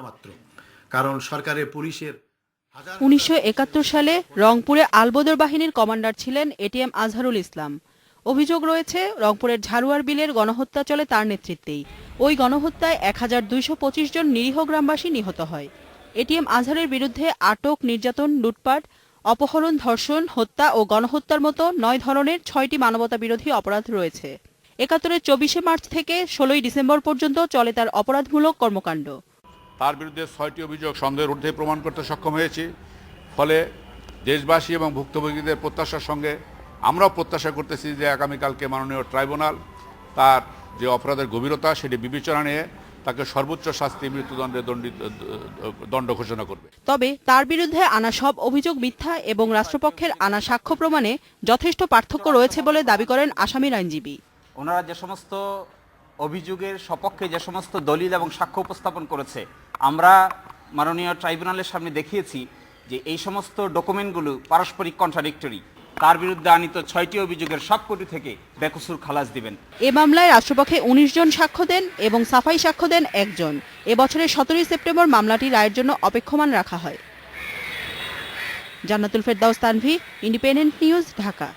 মাত্র, কারণ সরকারের পুলিশের 1971 সালে রংপুরে আলবদর বাহিনীর কমান্ডার ছিলেন এটিএম আজহারুল ইসলাম। অভিযোগ রয়েছে রংপুরের ঝাড়ুয়ার বিলের গণহত্যা চলে তার নেতৃত্বেই। ওই গণহত্যায় 1225 জন নিরীহ গ্রামবাসী নিহত হয়। এটিএম আজহারের বিরুদ্ধে আটক, নির্যাতন, লুটপাট, অপহরণ, ধর্ষণ, হত্যা ও গণহত্যার মতো 9 ধরনের 6টি মানবতাবিরোধী অপরাধ রয়েছে। 71-এর 24শে মার্চ থেকে 16ই ডিসেম্বর পর্যন্ত চলে তার অপরাধমূলক কর্মকাণ্ড। তার বিরুদ্ধে 6টি অভিযোগ সন্দেহের ঊর্ধ্বে প্রমাণ করতে সক্ষম হয়েছি। ফলে দেশবাসী এবং ভুক্তভোগীদের প্রত্যাশার সঙ্গে আমরাও প্রত্যাশা করতেছি যে আগামীকালকে মাননীয় ট্রাইব্যুনাল তার যে অপরাধের গভীরতা সেটি বিবেচনা নিয়ে তাকে সর্বোচ্চ শাস্তি মৃত্যুদণ্ডে দণ্ড ঘোষণা করবে। তবে তার বিরুদ্ধে আনা সব অভিযোগ মিথ্যা এবং রাষ্ট্রপক্ষের আনা সাক্ষ্য প্রমাণে যথেষ্ট পার্থক্য রয়েছে বলে দাবি করেন আসামির আইনজীবী। ওনারা যে সমস্ত অভিযোগের সপক্ষে যে সমস্ত দলিল এবং সাক্ষ্য উপস্থাপন করেছে, আমরা মাননীয় ট্রাইব্যুনালের সামনে দেখিয়েছি যে এই সমস্ত ডকুমেন্টগুলো পারস্পরিক কন্ট্রাডিক্টরি। তার বিরুদ্ধে আনিত 6টি অভিযোগের সবকটি থেকে বেকসুর খালাস দিবেন। এ মামলায় রাষ্ট্রপক্ষে 19 জন সাক্ষ্য দেন এবং সাফাই সাক্ষ্য দেন 1 জন। এবছরের 17 সেপ্টেম্বর মামলাটি রায়ের জন্য অপেক্ষমান রাখা হয়। জান্নাতুল ফেরদাউস তানভী, ইন্ডিপেন্ডেন্ট নিউজ, ঢাকা।